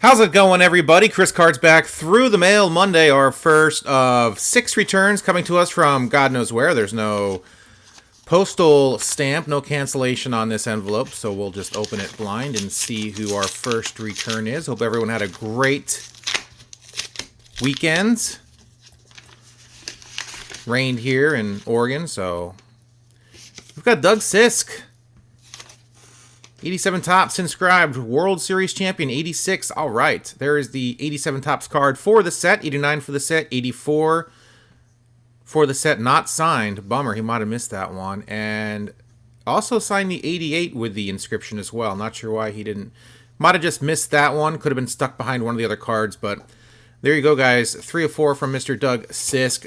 How's it going, everybody? Chris Card's back through the mail Monday, our first of 6 returns coming to us from God knows where. There's no postal stamp, no cancellation on this envelope, so we'll just open it blind and see who our first return is. Hope everyone had a great weekend. Rained here in Oregon, so we've got Doug Sisk. 87 Topps inscribed, World Series champion, 86. All right, there is the 87 Topps card for the set, 89 for the set, 84 for the set, not signed. Bummer, he might have missed that one. And also signed the 88 with the inscription as well. Not sure why he didn't. Might have just missed that one. Could have been stuck behind one of the other cards, but there you go, guys. 3 of 4 from Mr. Doug Sisk.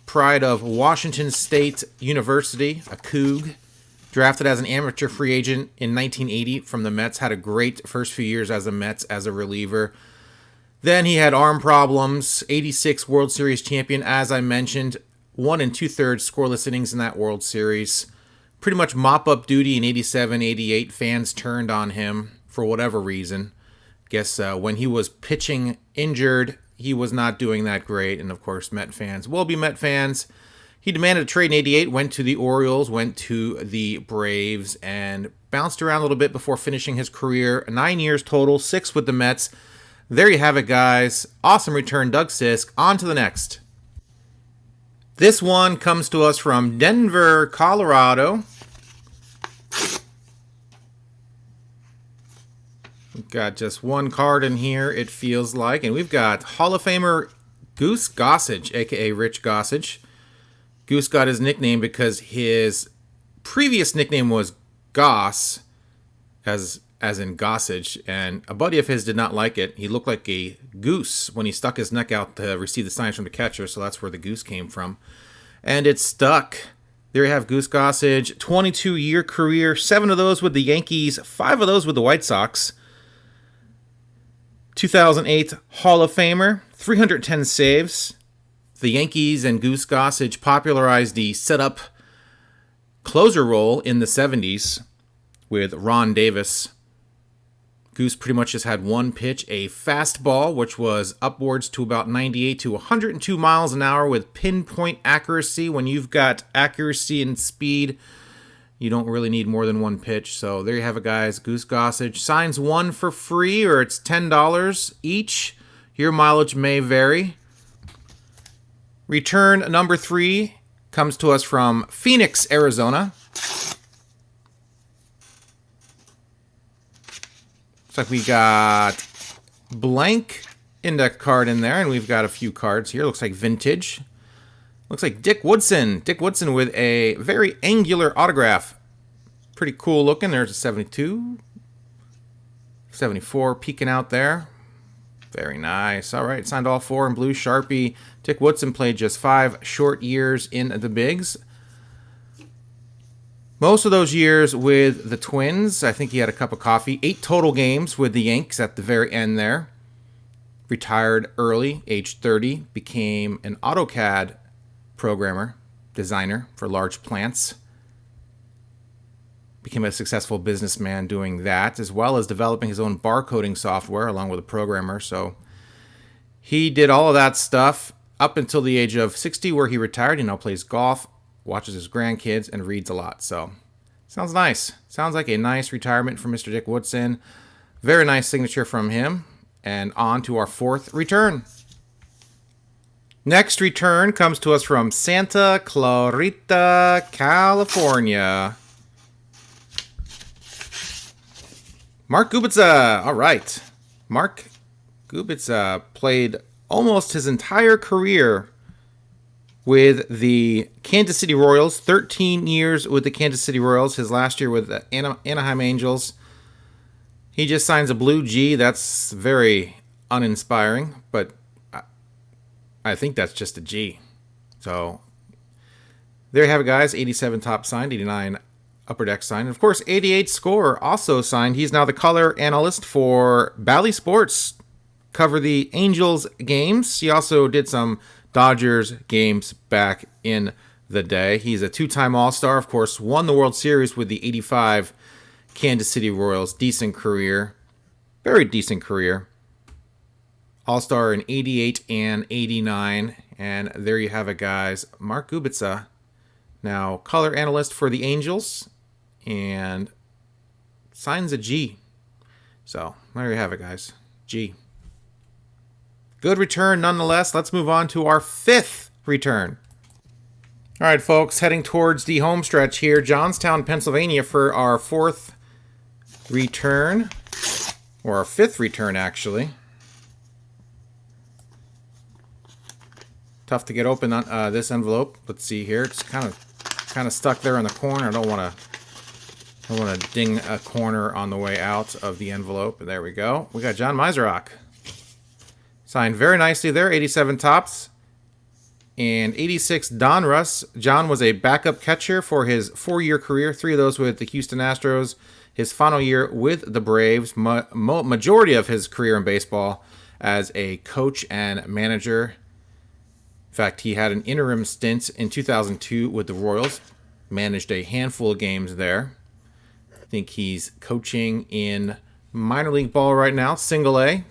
Pride of Washington State University, a Coug. Drafted as an amateur free agent in 1980 from the Mets. Had a great first few years as a Mets as a reliever. Then he had arm problems. 86 World Series champion, as I mentioned. 1 2/3 scoreless innings in that World Series. Pretty much mop-up duty in 87, 88. Fans turned on him for whatever reason. Guess when he was pitching injured, he was not doing that great. And, of course, Met fans will be Met fans. He demanded a trade in 88, went to the Orioles, went to the Braves, and bounced around a little bit before finishing his career. 9 years total, 6 with the Mets. There you have it, guys. Awesome return, Doug Sisk. On to the next. This one comes to us from Denver, Colorado. We've got just one card in here, it feels like. And we've got Hall of Famer Goose Gossage, a.k.a. Rich Gossage. Goose got his nickname because his previous nickname was Goss, as in Gossage, and a buddy of his did not like it. He looked like a goose when he stuck his neck out to receive the signs from the catcher, so that's where the goose came from. And it stuck. There you have Goose Gossage, 22-year career, 7 of those with the Yankees, 5 of those with the White Sox. 2008 Hall of Famer, 310 saves. The Yankees and Goose Gossage popularized the setup closer role in the 70s with Ron Davis. Goose pretty much just had one pitch, a fastball, which was upwards to about 98 to 102 miles an hour with pinpoint accuracy. When you've got accuracy and speed, you don't really need more than one pitch. So there you have it, guys. Goose Gossage signs 1 for free, or it's $10 each. Your mileage may vary. Return number 3 comes to us from Phoenix, Arizona. Looks like we got blank index card in there, and we've got a few cards here. Looks like vintage. Looks like Dick Woodson. Dick Woodson with a very angular autograph. Pretty cool looking. There's a 72. 74 peeking out there. Very nice. All right, signed all 4 in blue Sharpie. Dick Woodson played just 5 short years in the bigs. Most of those years with the Twins. I think he had a cup of coffee. 8 total games with the Yanks at the very end there. Retired early, age 30. Became an AutoCAD programmer, designer for large plants. Became a successful businessman doing that, as well as developing his own barcoding software along with a programmer. So he did all of that stuff up until the age of 60, where he retired. He now plays golf, watches his grandkids, and reads a lot. So sounds nice. Sounds like a nice retirement for Mr. Dick Woodson. Very nice signature from him. And on to our 4th return. Next return comes to us from Santa Clarita, California. Mark Gubicza. All right. Mark Gubicza played almost his entire career with the Kansas City Royals. 13 years with the Kansas City Royals. His last year with the Anaheim Angels. He just signs a blue G. That's very uninspiring, but I think that's just a G. So there you have it, guys. 87 Topps signed, 89 Upper Deck signed. And of course, 88 Score also signed. He's now the color analyst for Bally Sports. Cover the Angels games. He also did some Dodgers games back in the day. He's a 2-time All-Star, of course, won the World Series with the 85 Kansas City Royals. Decent career. Very decent career. All-Star in 88 and 89. And there you have it, guys. Mark Kubica, now color analyst for the Angels, and signs a G. So there you have it, guys. G. Good return nonetheless. Let's move on to our 5th return. All right, folks, heading towards the home stretch here. Johnstown, Pennsylvania for our 4th return, or our 5th return, actually. Tough to get open on this envelope. Let's see here. It's kind of stuck there in the corner. I don't want to ding a corner on the way out of the envelope. There we go. We got John Mizerock. Signed very nicely there. 87 tops. And 86 Don Russ. John was a backup catcher for his 4-year career. 3 of those with the Houston Astros. His final year with the Braves. Majority of his career in baseball as a coach and manager. In fact, he had an interim stint in 2002 with the Royals. Managed a handful of games there. I think he's coaching in minor league ball right now, single A,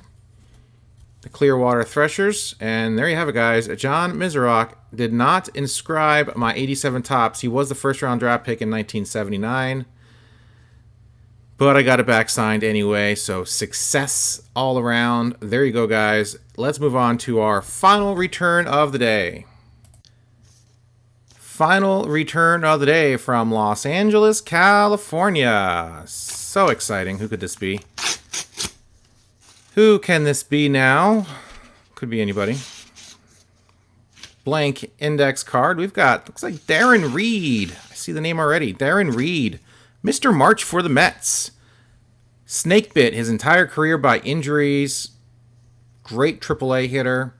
the Clearwater Threshers. And there you have it, guys. John Mizerock did not inscribe my 87 tops. He was the first-round draft pick in 1979. But I got it back signed anyway, so success all around. There you go, guys. Let's move on to our final return of the day. Final return of the day from Los Angeles, California. So exciting. Who could this be? Who can this be now? Could be anybody. Blank index card. We've got, looks like Darren Reed. I see the name already. Darren Reed. Mr. March for the Mets. Snake bit his entire career by injuries. Great AAA hitter.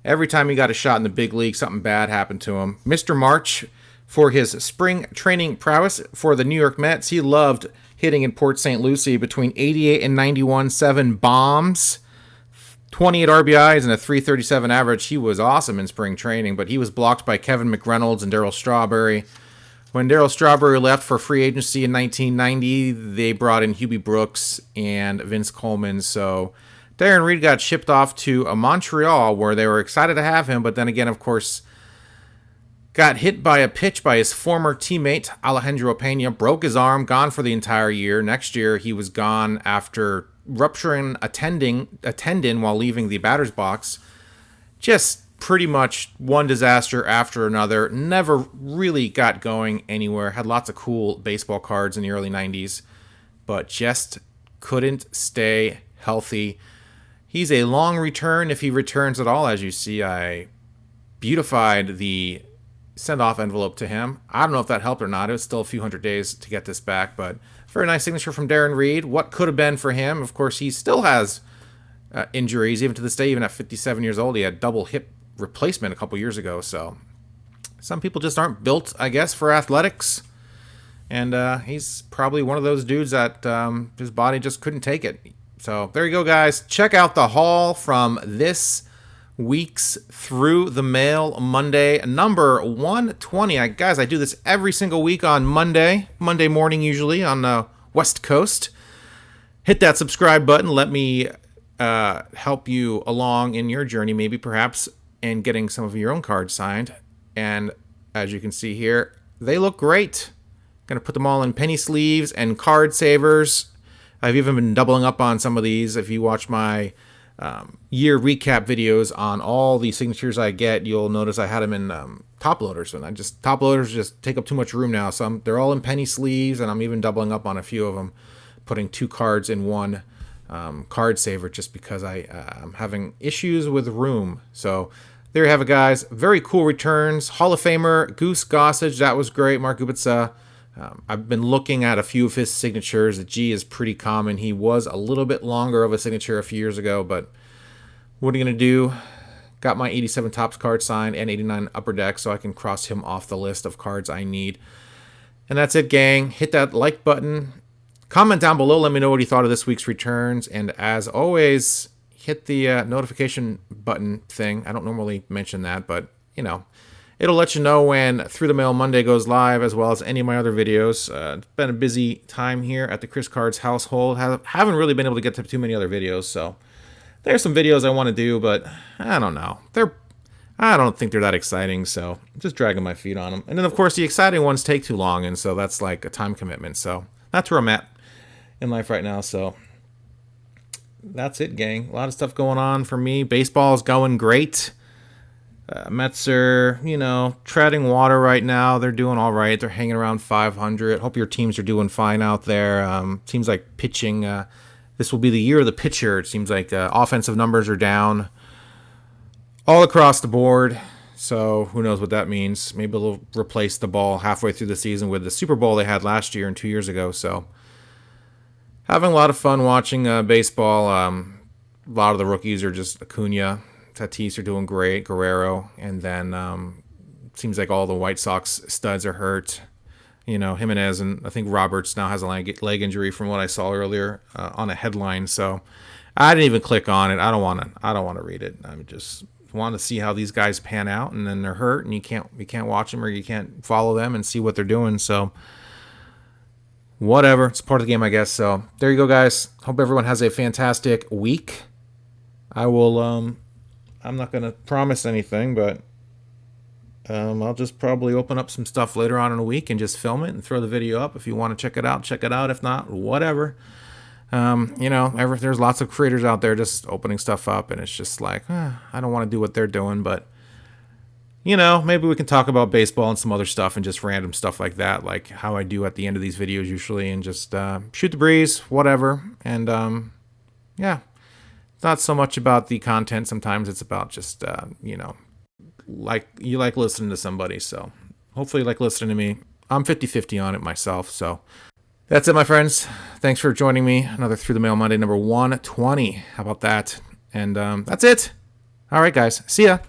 Every time he got a shot in the big league, something bad happened to him. Mr. March, for his spring training prowess for the New York Mets, he loved hitting in Port St. Lucie between 88 and 91, 7 bombs, 28 RBIs, and a 337 average. He was awesome in spring training, but he was blocked by Kevin McReynolds and Darryl Strawberry. When Darryl Strawberry left for free agency in 1990, they brought in Hubie Brooks and Vince Coleman. So Darren Reed got shipped off to Montreal, where they were excited to have him, but then again, of course, got hit by a pitch by his former teammate, Alejandro Pena, broke his arm, gone for the entire year. Next year, he was gone after rupturing a tendon while leaving the batter's box. Just pretty much one disaster after another. Never really got going anywhere. Had lots of cool baseball cards in the early 90s, but just couldn't stay healthy. He's a long return if he returns at all. As you see, I beautified the send-off envelope to him. I don't know if that helped or not. It was still a few hundred days to get this back, but very nice signature from Darren Reed. What could have been for him? Of course, he still has injuries, even to this day. Even at 57 years old, he had double hip replacement a couple years ago. So some people just aren't built, I guess, for athletics. And he's probably one of those dudes that his body just couldn't take it. So there you go, guys. Check out the haul from this week's Through the Mail Monday, number 120. Guys, I do this every single week on Monday morning usually on the West Coast. Hit that subscribe button. Let me help you along in your journey, maybe perhaps, and getting some of your own cards signed. And as you can see here, they look great. Going to put them all in penny sleeves and card savers. I've even been doubling up on some of these. If you watch my year recap videos on all the signatures I get, you'll notice I had them in top loaders. And top loaders just take up too much room now. So they're all in penny sleeves, and I'm even doubling up on a few of them, putting 2 cards in one card saver just because I'm having issues with room. So there you have it, guys. Very cool returns. Hall of Famer Goose Gossage, that was great. Mark Kubica. I've been looking at a few of his signatures. The G is pretty common. He was a little bit longer of a signature a few years ago, but what are you going to do? Got my 87 Topps card signed and 89 Upper Deck, so I can cross him off the list of cards I need. And that's it, gang. Hit that like button. Comment down below. Let me know what you thought of this week's returns. And as always, hit the notification button thing. I don't normally mention that, but, you know, It'll let you know when Through the Mail Monday goes live, as well as any of my other videos. It's been a busy time here at the Chris Cards household. Haven't really been able to get to too many other videos, so there's some videos I want to do, but I don't know. I don't think they're that exciting, so I'm just dragging my feet on them. And then, of course, the exciting ones take too long, and so that's like a time commitment. So that's where I'm at in life right now, so that's it, gang. A lot of stuff going on for me. Baseball is going great. Mets are, treading water right now. They're doing all right. They're hanging around 500. Hope your teams are doing fine out there. Seems like pitching, this will be the year of the pitcher. It seems like offensive numbers are down all across the board. So who knows what that means. Maybe they'll replace the ball halfway through the season with the Super Bowl they had last year and 2 years ago. So having a lot of fun watching baseball. A lot of the rookies are just Acuna. Tatis are doing great, Guerrero, and then seems like all the White Sox studs are hurt. Jimenez, and I think Roberts now has a leg injury from what I saw earlier on a headline. So I didn't even click on it. I don't want to read it. I just want to see how these guys pan out, and then they're hurt, and you can't watch them or you can't follow them and see what they're doing. So whatever, it's part of the game, I guess. So there you go, guys. Hope everyone has a fantastic week. I'm not going to promise anything, but I'll just probably open up some stuff later on in the week and just film it and throw the video up. If you want to check it out, check it out. If not, whatever. There's lots of creators out there just opening stuff up, and it's just like, I don't want to do what they're doing, but, maybe we can talk about baseball and some other stuff and just random stuff like that, like how I do at the end of these videos usually, and just shoot the breeze, whatever. And, yeah. Not so much about the content. Sometimes it's about just, like you like listening to somebody. So hopefully you like listening to me. I'm 50-50 on it myself. So that's it, my friends. Thanks for joining me. Another Through the Mail Monday, number 120. How about that? And that's it. All right, guys. See ya.